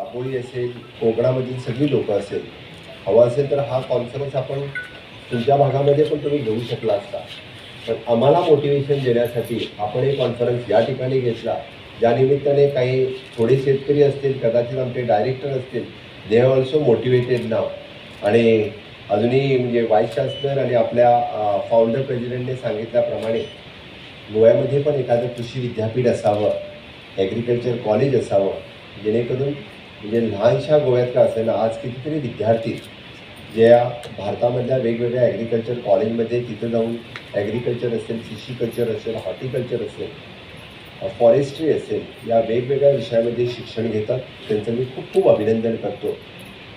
दापोली असेल, कोकणामधील सगळी लोकं असेल, हवं असेल तर हा कॉन्फरन्स आपण तुमच्या भागामध्ये पण तुम्ही घेऊ शकला असता. पण आम्हाला मोटिवेशन देण्यासाठी आपण एक कॉन्फरन्स या ठिकाणी घेतला, ज्या निमित्ताने काही थोडे शेतकरी असतील, कदाचित आमचे डायरेक्टर असतील, दे हॅव ऑल्सो मोटिवेटेड नाव. आणि अजूनही म्हणजे व्हाईस चान्सलर आणि आपल्या फाउंडर प्रेसिडेंटने सांगितल्याप्रमाणे गोव्यामध्ये पण एखादं कृषी विद्यापीठ असावं, ॲग्रिकल्चर कॉलेज असावं, जेणेकरून म्हणजे लहानशा गोव्यात का असेल ना, आज कितीतरी विद्यार्थी ज्या भारतामधल्या वेगवेगळ्या ॲग्रिकल्चर कॉलेजमध्ये तिथं जाऊन ॲग्रिकल्चर असेल, फिशिकल्चर असेल, हॉर्टिकल्चर असेल, फॉरेस्ट्री असेल, या वेगवेगळ्या विषयामध्ये शिक्षण घेतात. त्यांचं मी खूप खूप अभिनंदन करतो.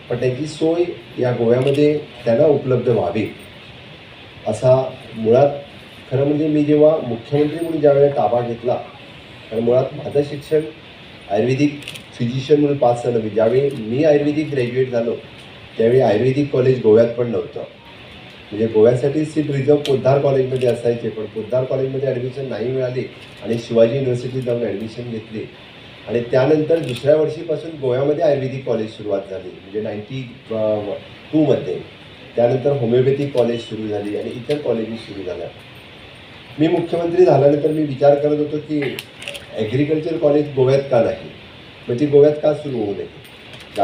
पण त्याची सोय या गोव्यामध्ये त्यांना उपलब्ध व्हावी असा मुळात खरं म्हणजे मी जेव्हा मुख्यमंत्री म्हणून ज्यावेळेला ताबा घेतला, तर मुळात माझं शिक्षण आयुर्वेदिक फिजिशियन म्हणून 5 झालं. ज्यावेळी मी आयुर्वेदिक ग्रॅज्युएट झालो त्यावेळी आयुर्वेदिक कॉलेज गोव्यात पण नव्हतं. म्हणजे गोव्यासाठी सीट रिझर्व पोद्दार कॉलेजमध्ये असायचे, पण पोद्दार कॉलेजमध्ये ॲडमिशन नाही मिळाली आणि शिवाजी युनिव्हर्सिटीत जाऊन ॲडमिशन घेतली. आणि त्यानंतर दुसऱ्या वर्षीपासून गोव्यामध्ये आयुर्वेदिक कॉलेज सुरुवात झाली, म्हणजे 92मध्ये. त्यानंतर होमिओपॅथिक कॉलेज सुरू झाली आणि इतर कॉलेजेस सुरू झाल्या. मी मुख्यमंत्री झाल्यानंतर मी विचार करत होतो की ॲग्रिकल्चर कॉलेज गोव्यात का नाही, मग ती गोव्यात का सुरू होऊ नये.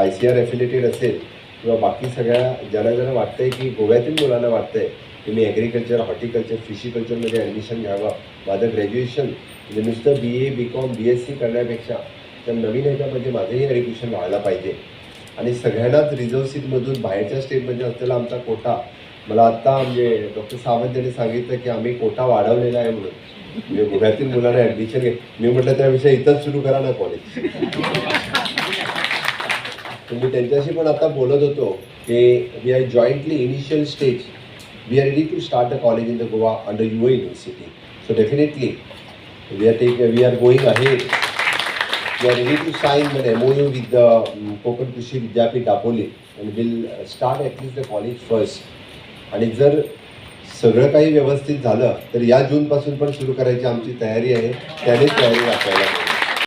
ICAR ॲफिलेटेड असेल किंवा बाकी सगळ्या ज्यांना वाटतं आहे की गोव्यातील मुलांना वाटतं आहे की मी ॲग्रिकल्चर, हॉर्टिकल्चर, फिशिकल्चरमध्ये ॲडमिशन घ्यावं, माझं ग्रॅज्युएशन म्हणजे नुसतं BA, BCom, BSc करण्यापेक्षा तर नवीन ह्याच्यामध्ये माझंही ॲडमिशन व्हायला पाहिजे. आणि सगळ्यांनाच रिझर्व सीटमधून बाहेरच्या स्टेटमध्ये असलेला आमचा कोटा, मला आत्ता म्हणजे डॉक्टर सावंत यांनी सांगितलं की आम्ही कोटा वाढवलेला आहे म्हणून, म्हणजे गोव्यातील मुलांना ॲडमिशन घे. मी म्हटलं त्याविषयी इथंच सुरू करा ना कॉलेज. मी त्यांच्याशी पण आता बोलत होतो की we are jointly initial stage, we are ready to start a college in the Goa under UA university. So definitely we are going ahead. We are ready to sign an MOU with the Konkan Krishi Vidyapeeth Dapoli and will start at least the college first. आणि जर सगळं काही व्यवस्थित झालं तर या जूनपासून पण सुरू करायची आमची तयारी आहे. त्यानेच तयारी दाखवायला